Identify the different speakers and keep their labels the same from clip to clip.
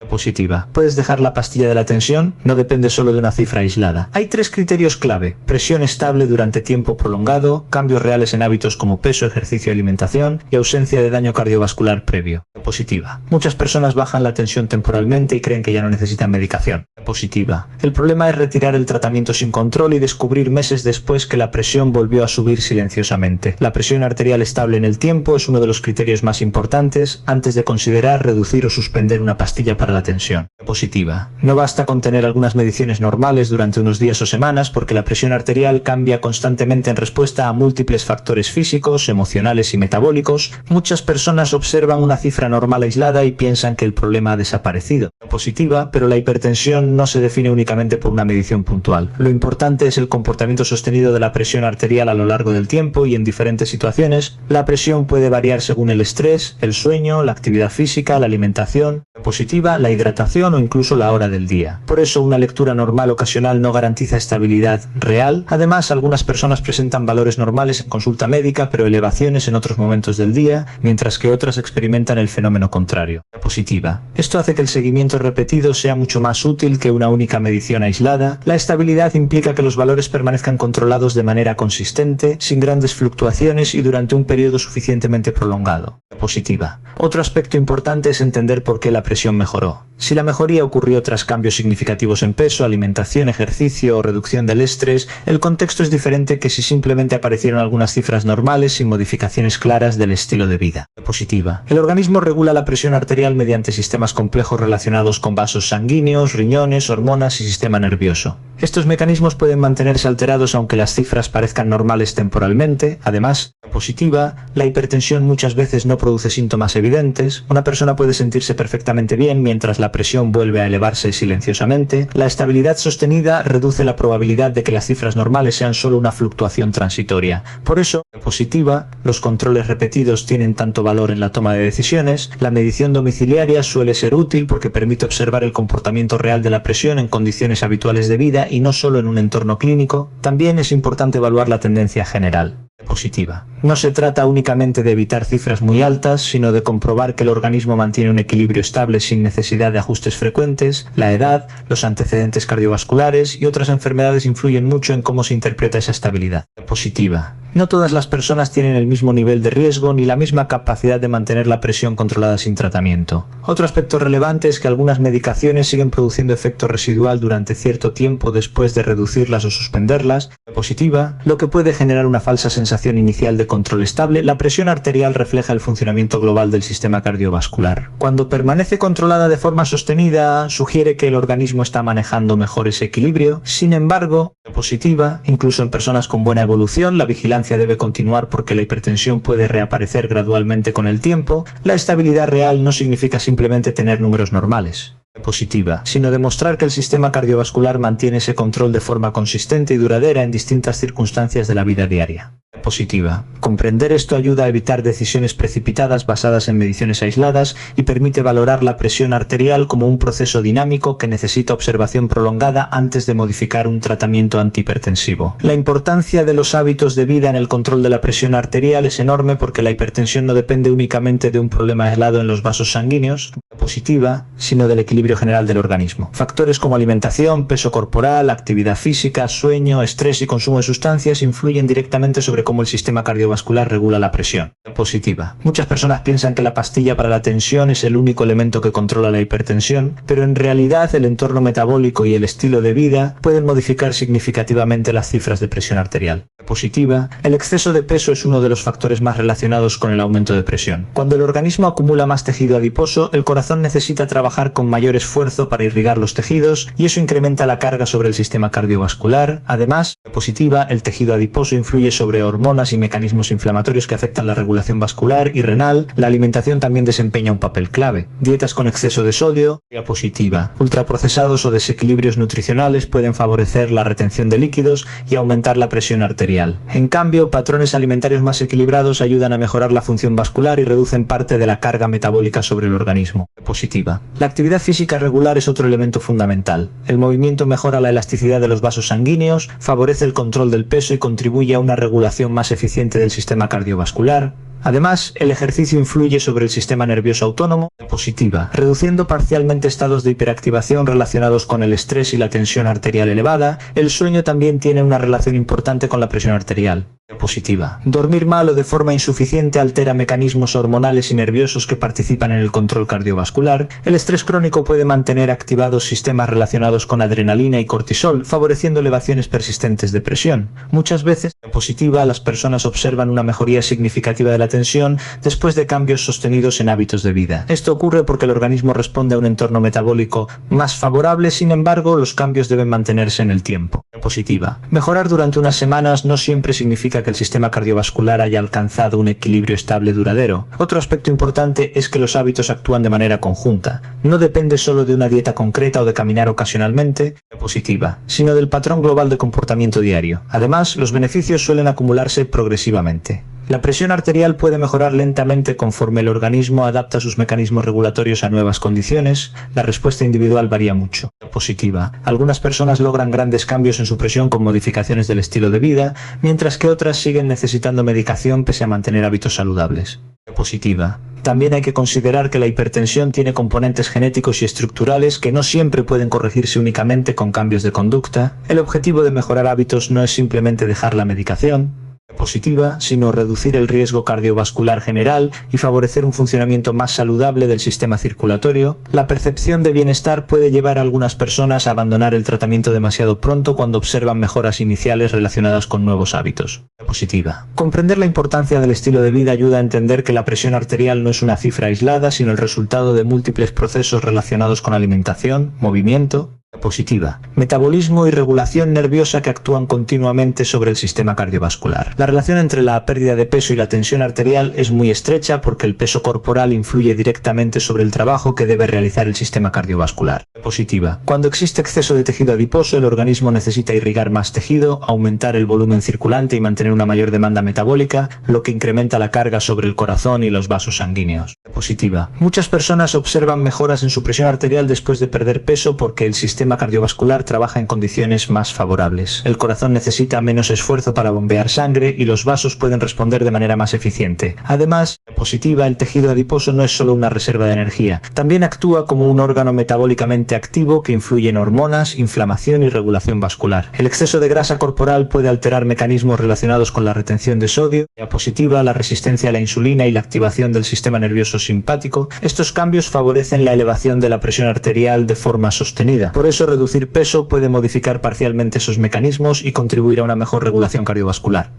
Speaker 1: Positiva. Puedes dejar la pastilla de la tensión, no depende solo de una cifra aislada. Hay 3 criterios clave: presión estable durante tiempo prolongado, cambios reales en hábitos como peso, ejercicio y alimentación, y ausencia de daño cardiovascular previo. Positiva. Muchas personas bajan la tensión temporalmente y creen que ya no necesitan medicación. Positiva. El problema es retirar el tratamiento sin control y descubrir meses después que la presión volvió a subir silenciosamente. La presión arterial estable en el tiempo es uno de los criterios más importantes antes de considerar reducir o suspender una pastilla para la tensión. Positiva. No basta con tener algunas mediciones normales durante unos días o semanas, porque la presión arterial cambia constantemente en respuesta a múltiples factores físicos, emocionales y metabólicos. Muchas personas observan una cifra normal aislada y piensan que el problema ha desaparecido. Positiva, pero la hipertensión no se define únicamente por una medición puntual. Lo importante es el comportamiento sostenido de la presión arterial a lo largo del tiempo, y en diferentes situaciones la presión puede variar según el estrés, el sueño, la actividad física, la alimentación. Positiva, la hidratación o incluso la hora del día. Por eso una lectura normal ocasional no garantiza estabilidad real. Además, algunas personas presentan valores normales en consulta médica, pero elevaciones en otros momentos del día, mientras que otras experimentan el fenómeno contrario. Positiva. Esto hace que el seguimiento repetido sea mucho más útil que una única medición aislada. La estabilidad implica que los valores permanezcan controlados de manera consistente, sin grandes fluctuaciones y durante un periodo suficientemente prolongado. Positiva. Otro aspecto importante es entender por qué la presión mejoró. Si la mejoría ocurrió tras cambios significativos en peso, alimentación, ejercicio o reducción del estrés, el contexto es diferente que si simplemente aparecieron algunas cifras normales sin modificaciones claras del estilo de vida. Positiva. El organismo regula la presión arterial mediante sistemas complejos relacionados con vasos sanguíneos, riñones, hormonas y sistema nervioso. Estos mecanismos pueden mantenerse alterados aunque las cifras parezcan normales temporalmente. Además, positiva, la hipertensión muchas veces no produce síntomas evidentes. Una persona puede sentirse perfectamente bien mientras la presión vuelve a elevarse silenciosamente. La estabilidad sostenida reduce la probabilidad de que las cifras normales sean solo una fluctuación transitoria. Por eso, positiva, los controles repetidos tienen tanto valor en la toma de decisiones. La medición domiciliaria suele ser útil porque permite observar el comportamiento real de la presión en condiciones habituales de vida y no solo en un entorno clínico. También es importante evaluar la tendencia general. Positiva. No se trata únicamente de evitar cifras muy altas, sino de comprobar que el organismo mantiene un equilibrio estable sin necesidad de ajustes frecuentes. La edad, los antecedentes cardiovasculares y otras enfermedades influyen mucho en cómo se interpreta esa estabilidad. Positiva. No todas las personas tienen el mismo nivel de riesgo ni la misma capacidad de mantener la presión controlada sin tratamiento. Otro aspecto relevante es que algunas medicaciones siguen produciendo efecto residual durante cierto tiempo después de reducirlas o suspenderlas. Positiva, lo que puede generar una falsa sensación inicial de control estable. La presión arterial refleja el funcionamiento global del sistema cardiovascular. Cuando permanece controlada de forma sostenida, sugiere que el organismo está manejando mejor ese equilibrio. Sin embargo, positiva, incluso en personas con buena evolución, la vigilancia debe continuar porque la hipertensión puede reaparecer gradualmente con el tiempo. La estabilidad real no significa simplemente tener números normales. Positiva, sino demostrar que el sistema cardiovascular mantiene ese control de forma consistente y duradera en distintas circunstancias de la vida diaria. Positiva. Comprender esto ayuda a evitar decisiones precipitadas basadas en mediciones aisladas y permite valorar la presión arterial como un proceso dinámico que necesita observación prolongada antes de modificar un tratamiento antihipertensivo. La importancia de los hábitos de vida en el control de la presión arterial es enorme porque la hipertensión no depende únicamente de un problema aislado en los vasos sanguíneos, positiva, sino del equilibrio general del organismo. Factores como alimentación, peso corporal, actividad física, sueño, estrés y consumo de sustancias influyen directamente sobre cómo el sistema cardiovascular regula la presión. Positiva. Muchas personas piensan que la pastilla para la tensión es el único elemento que controla la hipertensión, pero en realidad el entorno metabólico y el estilo de vida pueden modificar significativamente las cifras de presión arterial. Positiva. El exceso de peso es uno de los factores más relacionados con el aumento de presión. Cuando el organismo acumula más tejido adiposo, el corazón necesita trabajar con mayor esfuerzo para irrigar los tejidos y eso incrementa la carga sobre el sistema cardiovascular. Además, positiva, el tejido adiposo influye sobre hormonas y mecanismos inflamatorios que afectan la regulación vascular y renal. La alimentación también desempeña un papel clave. Dietas con exceso de sodio, positiva. Ultraprocesados o desequilibrios nutricionales pueden favorecer la retención de líquidos y aumentar la presión arterial. En cambio, patrones alimentarios más equilibrados ayudan a mejorar la función vascular y reducen parte de la carga metabólica sobre el organismo. Positiva. La actividad física regular es otro elemento fundamental. El movimiento mejora la elasticidad de los vasos sanguíneos, favorece el control del peso y contribuye a una regulación más eficiente del sistema cardiovascular. Además, el ejercicio influye sobre el sistema nervioso autónomo, positiva, reduciendo parcialmente estados de hiperactivación relacionados con el estrés y la tensión arterial elevada. El sueño también tiene una relación importante con la presión arterial, positiva. Dormir mal o de forma insuficiente altera mecanismos hormonales y nerviosos que participan en el control cardiovascular. El estrés crónico puede mantener activados sistemas relacionados con adrenalina y cortisol, favoreciendo elevaciones persistentes de presión. Muchas veces, positiva, las personas observan una mejoría significativa de la tensión después de cambios sostenidos en hábitos de vida. Esto ocurre porque el organismo responde a un entorno metabólico más favorable, sin embargo, los cambios deben mantenerse en el tiempo. Positiva. Mejorar durante unas semanas no siempre significa que el sistema cardiovascular haya alcanzado un equilibrio estable duradero. Otro aspecto importante es que los hábitos actúan de manera conjunta. No depende solo de una dieta concreta o de caminar ocasionalmente, positiva, sino del patrón global de comportamiento diario. Además, los beneficios suelen acumularse progresivamente. La presión arterial puede mejorar lentamente conforme el organismo adapta sus mecanismos regulatorios a nuevas condiciones. La respuesta individual varía mucho. Positiva. Algunas personas logran grandes cambios en su presión con modificaciones del estilo de vida, mientras que otras siguen necesitando medicación pese a mantener hábitos saludables. Positiva. También hay que considerar que la hipertensión tiene componentes genéticos y estructurales que no siempre pueden corregirse únicamente con cambios de conducta. El objetivo de mejorar hábitos no es simplemente dejar la medicación positiva, sino reducir el riesgo cardiovascular general y favorecer un funcionamiento más saludable del sistema circulatorio. La percepción de bienestar puede llevar a algunas personas a abandonar el tratamiento demasiado pronto cuando observan mejoras iniciales relacionadas con nuevos hábitos. Positiva. Comprender la importancia del estilo de vida ayuda a entender que la presión arterial no es una cifra aislada, sino el resultado de múltiples procesos relacionados con alimentación, movimiento. Positiva. Metabolismo y regulación nerviosa que actúan continuamente sobre el sistema cardiovascular. La relación entre la pérdida de peso y la tensión arterial es muy estrecha porque el peso corporal influye directamente sobre el trabajo que debe realizar el sistema cardiovascular. Positiva. Cuando existe exceso de tejido adiposo, el organismo necesita irrigar más tejido, aumentar el volumen circulante y mantener una mayor demanda metabólica, lo que incrementa la carga sobre el corazón y los vasos sanguíneos. Positiva. Muchas personas observan mejoras en su presión arterial después de perder peso porque el sistema cardiovascular trabaja en condiciones más favorables. El corazón necesita menos esfuerzo para bombear sangre y los vasos pueden responder de manera más eficiente. Además, positiva, el tejido adiposo no es solo una reserva de energía, también actúa como un órgano metabólicamente activo que influye en hormonas, inflamación y regulación vascular. El exceso de grasa corporal puede alterar mecanismos relacionados con la retención de sodio. La positiva, la resistencia a la insulina y la activación del sistema nervioso simpático. Estos cambios favorecen la elevación de la presión arterial de forma sostenida. Por eso, reducir peso puede modificar parcialmente esos mecanismos y contribuir a una mejor regulación cardiovascular.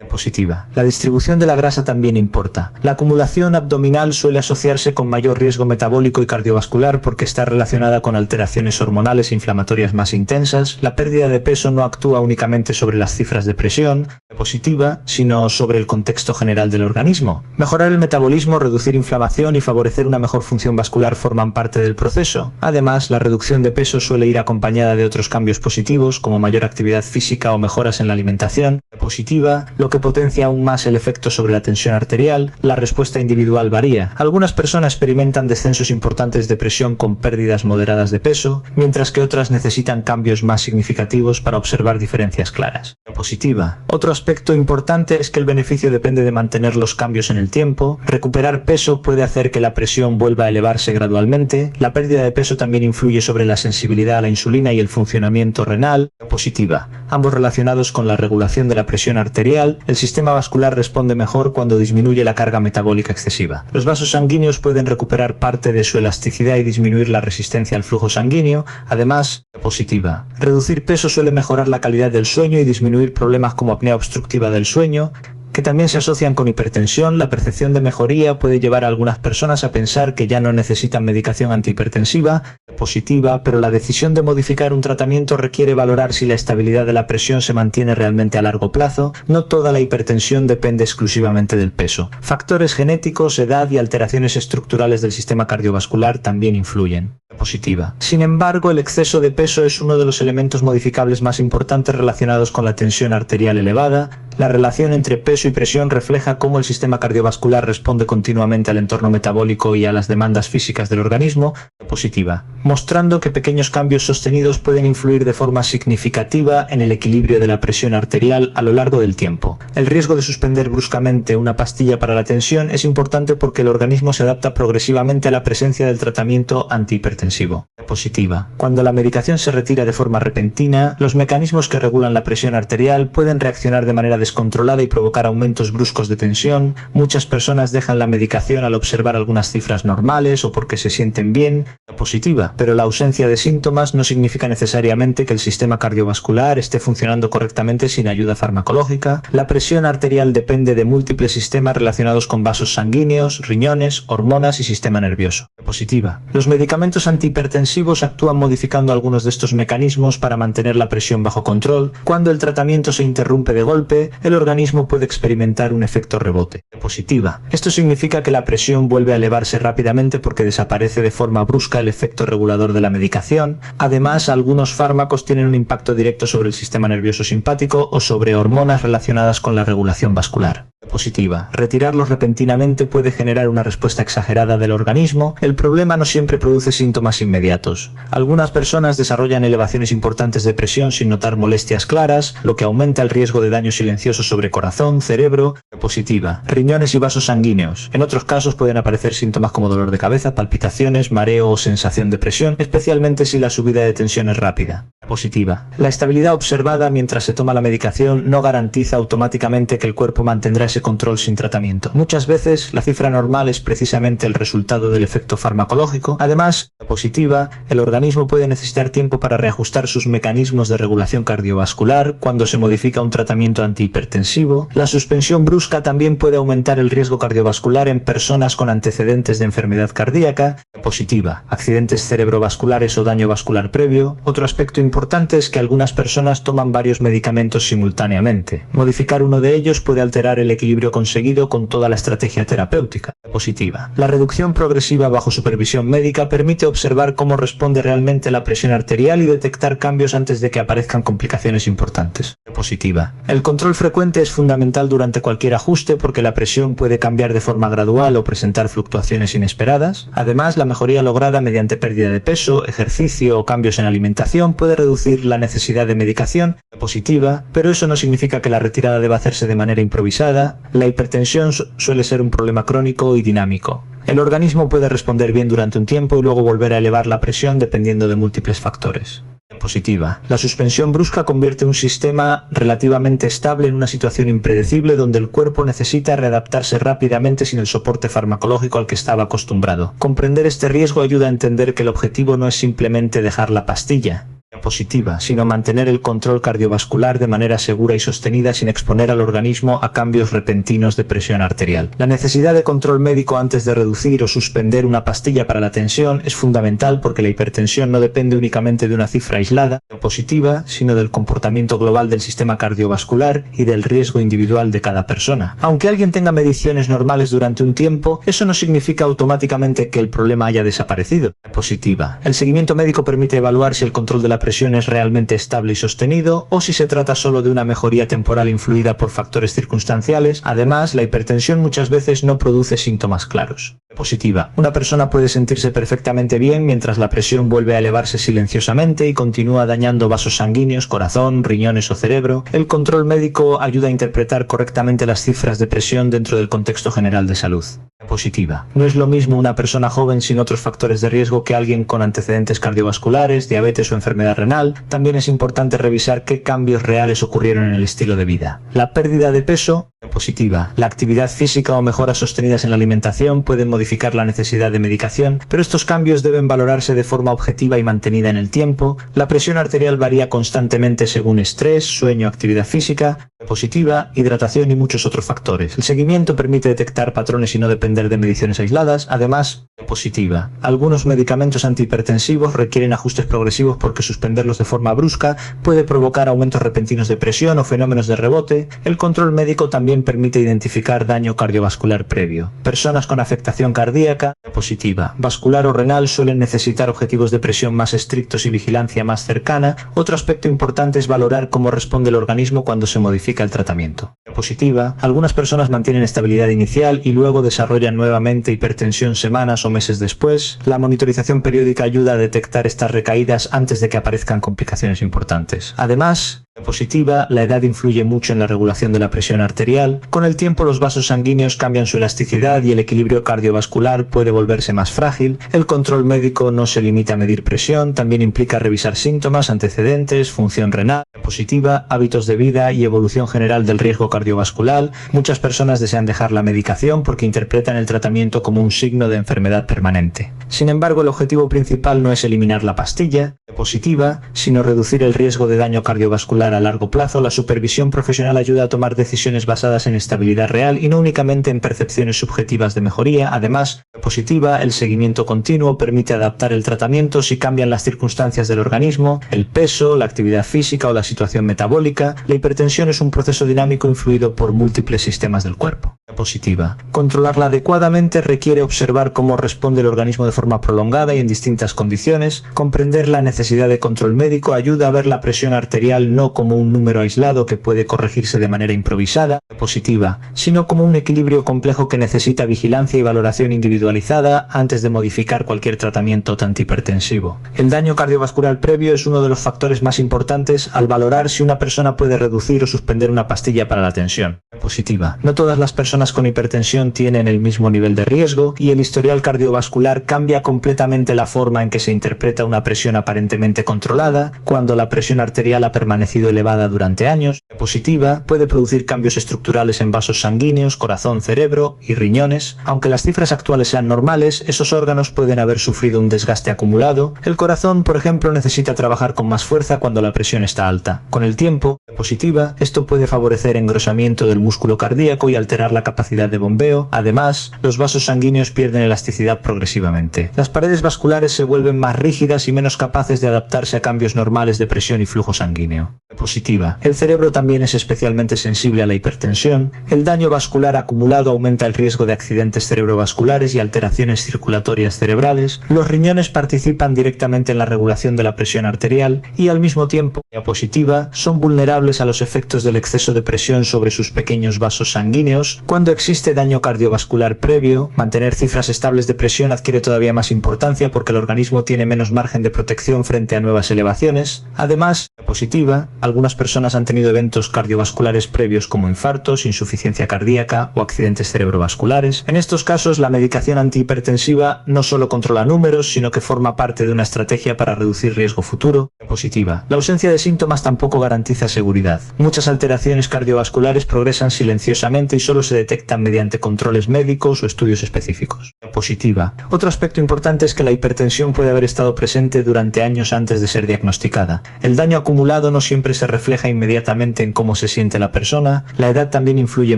Speaker 1: Positiva. La distribución de la grasa también importa. La acumulación abdominal suele asociarse con mayor riesgo metabólico y cardiovascular porque está relacionada con alteraciones hormonales e inflamatorias más intensas. La pérdida de peso no actúa únicamente sobre las cifras de presión positiva, sino sobre el contexto general del organismo. Mejorar el metabolismo, reducir inflamación y favorecer una mejor función vascular forman parte del proceso. Además, la reducción de peso suele ir acompañada de otros cambios positivos como mayor actividad física o mejoras en la alimentación. Positiva, lo que potencia aún más el efecto sobre la tensión arterial. La respuesta individual varía. Algunas personas experimentan descensos importantes de presión con pérdidas moderadas de peso, mientras que otras necesitan cambios más significativos para observar diferencias claras. Positiva. Otro aspecto importante es que el beneficio depende de mantener los cambios en el tiempo. Recuperar peso puede hacer que la presión vuelva a elevarse gradualmente. La pérdida de peso también influye sobre la sensibilidad a la insulina y el funcionamiento renal. Positiva. Ambos relacionados con la regulación de la presión arterial. El sistema vascular responde mejor cuando disminuye la carga metabólica excesiva. Los vasos sanguíneos pueden recuperar parte de su elasticidad y disminuir la resistencia al flujo sanguíneo. Además, positiva. Reducir peso suele mejorar la calidad del sueño y disminuir problemas como apnea obstructiva del sueño, que también se asocian con hipertensión. La percepción de mejoría puede llevar a algunas personas a pensar que ya no necesitan medicación antihipertensiva, positiva, pero la decisión de modificar un tratamiento requiere valorar si la estabilidad de la presión se mantiene realmente a largo plazo. No toda la hipertensión depende exclusivamente del peso. Factores genéticos, edad y alteraciones estructurales del sistema cardiovascular también influyen. Positiva. Sin embargo, el exceso de peso es uno de los elementos modificables más importantes relacionados con la tensión arterial elevada. La relación entre peso y presión refleja cómo el sistema cardiovascular responde continuamente al entorno metabólico y a las demandas físicas del organismo, positiva, mostrando que pequeños cambios sostenidos pueden influir de forma significativa en el equilibrio de la presión arterial a lo largo del tiempo. El riesgo de suspender bruscamente una pastilla para la tensión es importante porque el organismo se adapta progresivamente a la presencia del tratamiento antihipertensivo. Positiva. Cuando la medicación se retira de forma repentina, los mecanismos que regulan la presión arterial pueden reaccionar de manera descontrolada y provocar aumentos bruscos de tensión. Muchas personas dejan la medicación al observar algunas cifras normales o porque se sienten bien. Positiva, pero la ausencia de síntomas no significa necesariamente que el sistema cardiovascular esté funcionando correctamente sin ayuda farmacológica. La presión arterial depende de múltiples sistemas relacionados con vasos sanguíneos, riñones, hormonas y sistema nervioso. Positiva. Los medicamentos antihipertensivos actúan modificando algunos de estos mecanismos para mantener la presión bajo control. Cuando el tratamiento se interrumpe de golpe, el organismo puede experimentar un efecto rebote. Positiva. Esto significa que la presión vuelve a elevarse rápidamente porque desaparece de forma brusca el efecto regulador de la medicación. Además, algunos fármacos tienen un impacto directo sobre el sistema nervioso simpático o sobre hormonas relacionadas con la regulación vascular. Positiva. Retirarlos repentinamente puede generar una respuesta exagerada del organismo. El problema no siempre produce síntomas inmediatos. Algunas personas desarrollan elevaciones importantes de presión sin notar molestias claras, lo que aumenta el riesgo de daño silencioso sobre corazón, cerebro. Positiva. Riñones y vasos sanguíneos. En otros casos pueden aparecer síntomas como dolor de cabeza, palpitaciones, mareo o sensación de presión, especialmente si la subida de tensión es rápida. Positiva. La estabilidad observada mientras se toma la medicación no garantiza automáticamente que el cuerpo mantendrá ese control sin tratamiento. Muchas veces la cifra normal es precisamente el resultado del efecto farmacológico. Además, positiva, el organismo puede necesitar tiempo para reajustar sus mecanismos de regulación cardiovascular cuando se modifica un tratamiento antihipertensivo. La suspensión brusca también puede aumentar el riesgo cardiovascular en personas con antecedentes de enfermedad cardíaca. Positiva, accidentes cerebrovasculares o daño vascular previo. Otro aspecto importante es que algunas personas toman varios medicamentos simultáneamente. Modificar uno de ellos puede alterar el equilibrio conseguido con toda la estrategia terapéutica. Positiva. La reducción progresiva bajo supervisión médica permite observar cómo responde realmente la presión arterial y detectar cambios antes de que aparezcan complicaciones importantes. Positiva. El control frecuente es fundamental durante cualquier ajuste porque la presión puede cambiar de forma gradual o presentar fluctuaciones inesperadas. Además, la mejoría lograda mediante pérdida de peso, ejercicio o cambios en alimentación puede reducir la necesidad de medicación. Positiva, pero eso no significa que la retirada deba hacerse de manera improvisada. La hipertensión suele ser un problema crónico y dinámico. El organismo puede responder bien durante un tiempo y luego volver a elevar la presión dependiendo de múltiples factores. Positiva. La suspensión brusca convierte un sistema relativamente estable en una situación impredecible donde el cuerpo necesita readaptarse rápidamente sin el soporte farmacológico al que estaba acostumbrado. Comprender este riesgo ayuda a entender que el objetivo no es simplemente dejar la pastilla positiva, sino mantener el control cardiovascular de manera segura y sostenida sin exponer al organismo a cambios repentinos de presión arterial. La necesidad de control médico antes de reducir o suspender una pastilla para la tensión es fundamental porque la hipertensión no depende únicamente de una cifra aislada positiva, sino del comportamiento global del sistema cardiovascular y del riesgo individual de cada persona. Aunque alguien tenga mediciones normales durante un tiempo, eso no significa automáticamente que el problema haya desaparecido. Positiva. El seguimiento médico permite evaluar si el control de la presión es realmente estable y sostenido o si se trata solo de una mejoría temporal influida por factores circunstanciales. Además, la hipertensión muchas veces no produce síntomas claros. Positiva. Una persona puede sentirse perfectamente bien mientras la presión vuelve a elevarse silenciosamente y continúa dañando vasos sanguíneos, corazón, riñones o cerebro. El control médico ayuda a interpretar correctamente las cifras de presión dentro del contexto general de salud. Positiva. No es lo mismo una persona joven sin otros factores de riesgo que alguien con antecedentes cardiovasculares, diabetes o enfermedad renal. También es importante revisar qué cambios reales ocurrieron en el estilo de vida. La pérdida de peso. Positiva. La actividad física o mejoras sostenidas en la alimentación pueden modificar la necesidad de medicación, pero estos cambios deben valorarse de forma objetiva y mantenida en el tiempo. La presión arterial varía constantemente según estrés, sueño, actividad física. Positiva, hidratación y muchos otros factores. El seguimiento permite detectar patrones y no depender depender de mediciones aisladas. Además, positiva. Algunos medicamentos antihipertensivos requieren ajustes progresivos porque suspenderlos de forma brusca puede provocar aumentos repentinos de presión o fenómenos de rebote. El control médico también permite identificar daño cardiovascular previo. Personas con afectación cardíaca positiva, vascular o renal suelen necesitar objetivos de presión más estrictos y vigilancia más cercana. Otro aspecto importante es valorar cómo responde el organismo cuando se modifica el tratamiento. Positiva, algunas personas mantienen estabilidad inicial y luego desarrollan nuevamente hipertensión semanas o meses después. La monitorización periódica ayuda a detectar estas recaídas antes de que aparezcan complicaciones importantes. Además, positiva, la edad influye mucho en la regulación de la presión arterial. Con el tiempo los vasos sanguíneos cambian su elasticidad y el equilibrio cardiovascular puede volverse más frágil. El control médico no se limita a medir presión, también implica revisar síntomas, antecedentes, función renal, positiva, hábitos de vida y evolución general del riesgo cardiovascular. Muchas personas desean dejar la medicación porque interpretan el tratamiento como un signo de enfermedad permanente. Sin embargo, el objetivo principal no es eliminar la pastilla positiva, sino reducir el riesgo de daño cardiovascular a largo plazo. La supervisión profesional ayuda a tomar decisiones basadas en estabilidad real y no únicamente en percepciones subjetivas de mejoría. Además, positiva, el seguimiento continuo permite adaptar el tratamiento si cambian las circunstancias del organismo, el peso, la actividad física o la situación metabólica. La hipertensión es un proceso dinámico influido por múltiples sistemas del cuerpo. Positiva. Controlarla adecuadamente requiere observar cómo responde el organismo de forma prolongada y en distintas condiciones. Comprender la necesidad de control médico ayuda a ver la presión arterial no como un número aislado que puede corregirse de manera improvisada, positiva, sino como un equilibrio complejo que necesita vigilancia y valoración individualizada antes de modificar cualquier tratamiento antihipertensivo. El daño cardiovascular previo es uno de los factores más importantes al valorar si una persona puede reducir o suspender una pastilla para la tensión. Positiva. No todas las personas con hipertensión tienen el mismo nivel de riesgo y el historial cardiovascular cambia completamente la forma en que se interpreta una presión aparentemente controlada. Cuando la presión arterial ha permanecido elevada durante años, positiva, puede producir cambios estructurales en vasos sanguíneos, corazón, cerebro y riñones. Aunque las cifras actuales sean normales, esos órganos pueden haber sufrido un desgaste acumulado. El corazón, por ejemplo, necesita trabajar con más fuerza cuando la presión está alta. Con el tiempo, positiva, esto puede favorecer engrosamiento del músculo cardíaco y alterar la capacidad de bombeo. Además, los vasos sanguíneos pierden elasticidad progresivamente. Las paredes vasculares se vuelven más rígidas y menos capaces de adaptarse a cambios normales de presión y flujo sanguíneo. Positiva. El cerebro también es especialmente sensible a la hipertensión. El daño vascular acumulado aumenta el riesgo de accidentes cerebrovasculares y alteraciones circulatorias cerebrales. Los riñones participan directamente en la regulación de la presión arterial y al mismo tiempo, positiva, son vulnerables a los efectos del exceso de presión sobre sus pequeños vasos sanguíneos. Cuando existe daño cardiovascular previo, mantener cifras estables de presión adquiere todavía más importancia porque el organismo tiene menos margen de protección frente a nuevas elevaciones. Además, positiva, algunas personas han tenido eventos cardiovasculares previos como infartos, insuficiencia cardíaca o accidentes cerebrovasculares. En estos casos, la medicación antihipertensiva no solo controla números, sino que forma parte de una estrategia para reducir riesgo futuro. Positiva. La ausencia de síntomas tampoco garantiza seguridad. Muchas alteraciones cardiovasculares progresan silenciosamente y solo se detectan mediante controles médicos o estudios específicos. Positiva. Otro aspecto importante es que la hipertensión puede haber estado presente durante años antes de ser diagnosticada. El daño acumulado no siempre se refleja inmediatamente en cómo se siente la persona. La edad también influye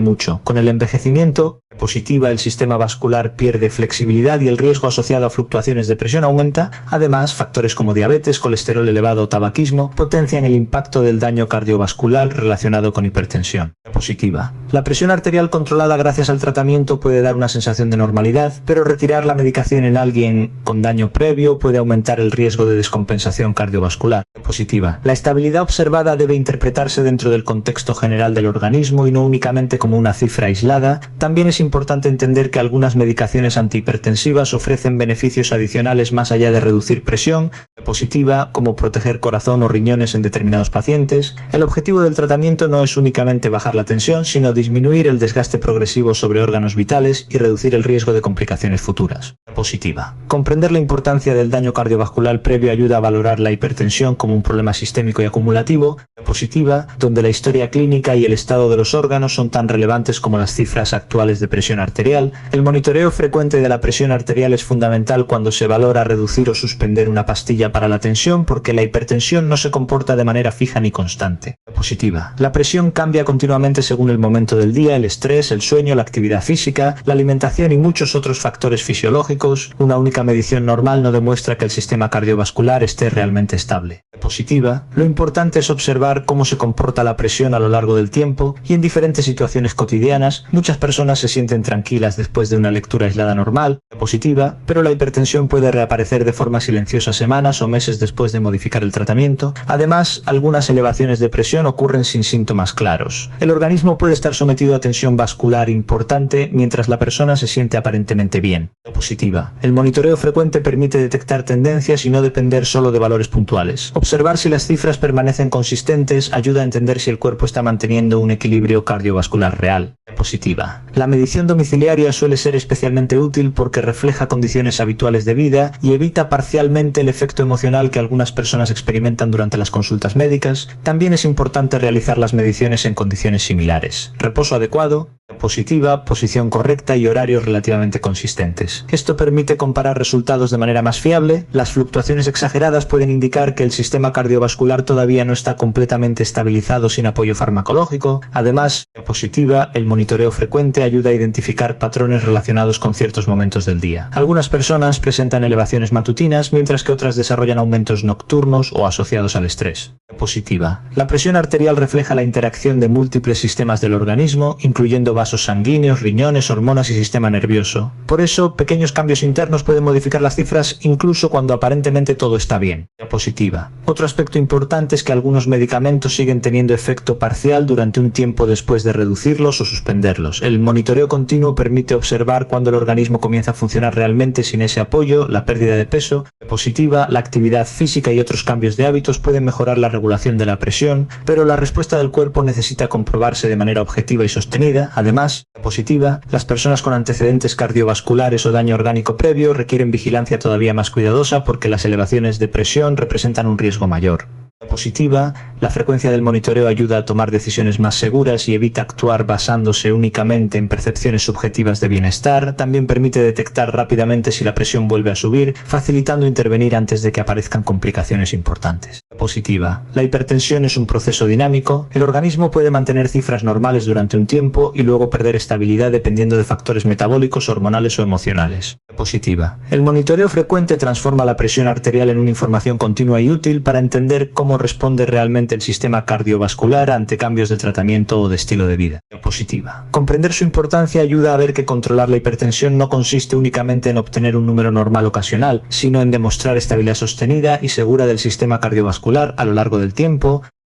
Speaker 1: mucho. Con el envejecimiento, positiva, el sistema vascular pierde flexibilidad y el riesgo asociado a fluctuaciones de presión aumenta. Además, factores como diabetes, colesterol elevado o tabaquismo potencian el impacto del daño cardiovascular relacionado con hipertensión. Positiva. La presión arterial controlada gracias al tratamiento puede dar una sensación de normalidad, pero retirar la medicación en alguien con daño previo puede aumentar el riesgo de descompensación cardiovascular. Positiva. La estabilidad observada debe interpretarse dentro del contexto general del organismo y no únicamente como una cifra aislada. También es importante entender que algunas medicaciones antihipertensivas ofrecen beneficios adicionales más allá de reducir presión. Positiva, como proteger corazón o riñones en determinados pacientes. El objetivo del tratamiento no es únicamente bajar la tensión, sino disminuir el desgaste progresivo sobre órganos vitales y reducir el riesgo de complicaciones futuras. Positiva. Comprender la importancia del daño cardiovascular previo ayuda a valorar la hipertensión como un problema sistémico y acumulativo. Positiva, donde la historia clínica y el estado de los órganos son tan relevantes como las cifras actuales de presión arterial. El monitoreo frecuente de la presión arterial es fundamental cuando se valora reducir o suspender una pastilla para la tensión, porque la hipertensión no se comporta de manera fija ni constante. Positiva. La presión cambia continuamente según el momento del día, el estrés, el sueño, la actividad física, la alimentación y muchos otros factores fisiológicos. Una única medición normal no demuestra que el sistema cardiovascular esté realmente estable. Positiva. Lo importante es observar cómo se comporta la presión a lo largo del tiempo y en diferentes situaciones cotidianas. Muchas personas se sienten tranquilas después de una lectura aislada normal, positiva, pero la hipertensión puede reaparecer de forma silenciosa semanas o meses después de modificar el tratamiento. Además, algunas elevaciones de presión ocurren sin síntomas claros. El organismo puede estar sometido a tensión vascular importante mientras la persona se siente aparentemente bien. Positiva. El monitoreo frecuente permite detectar tendencias y no depender solo de valores puntuales. Observar si las cifras permanecen consistentes ayuda a entender si el cuerpo está manteniendo un equilibrio cardiovascular real. Positiva. La medición domiciliaria suele ser especialmente útil porque refleja condiciones habituales de vida y evita parcialmente el efecto emocional que algunas personas experimentan durante las consultas médicas. También es importante realizar las mediciones en condiciones similares. Reposo adecuado, positiva, posición correcta y horarios relativamente consistentes. Esto permite comparar resultados de manera más fiable. Las fluctuaciones exageradas pueden indicar que el sistema cardiovascular todavía no está completamente estabilizado sin apoyo farmacológico. Además, positiva, el monitoreo frecuente ayuda a identificar patrones relacionados con ciertos momentos del día. Algunas personas presentan elevaciones matutinas, mientras que otras desarrollan aumentos nocturnos o asociados al estrés. Positiva. La presión arterial refleja la interacción de múltiples sistemas del organismo, incluyendo vasos sanguíneos, riñones, hormonas y sistema nervioso. Por eso, pequeños cambios internos pueden modificar las cifras incluso cuando aparentemente todo está bien. Positiva. Otro aspecto importante es que algunos medicamentos siguen teniendo efecto parcial durante un tiempo después de reducirlos o suspenderlos. El monitoreo continuo permite observar cuando el organismo comienza a funcionar realmente sin ese apoyo. La pérdida de peso. Positiva. La actividad física y otros cambios de hábitos pueden mejorar la regulación de la presión, pero la respuesta del cuerpo necesita comprobarse de manera objetiva y sostenida. Además, positiva, las personas con antecedentes cardiovasculares o daño orgánico previo requieren vigilancia todavía más cuidadosa porque las elevaciones de presión representan un riesgo mayor. Positiva, la frecuencia del monitoreo ayuda a tomar decisiones más seguras y evita actuar basándose únicamente en percepciones subjetivas de bienestar. También permite detectar rápidamente si la presión vuelve a subir, facilitando intervenir antes de que aparezcan complicaciones importantes. Positiva, la hipertensión es un proceso dinámico. El organismo puede mantener cifras normales durante un tiempo y luego perder estabilidad dependiendo de factores metabólicos, hormonales o emocionales. Positiva, el monitoreo frecuente transforma la presión arterial en una información continua y útil para entender cómo responde realmente el sistema cardiovascular ante cambios de tratamiento o de estilo de vida. Positiva. Comprender su importancia ayuda a ver que controlar la hipertensión no consiste únicamente en obtener un número normal ocasional, sino en demostrar estabilidad sostenida y segura del sistema cardiovascular a lo largo del tiempo.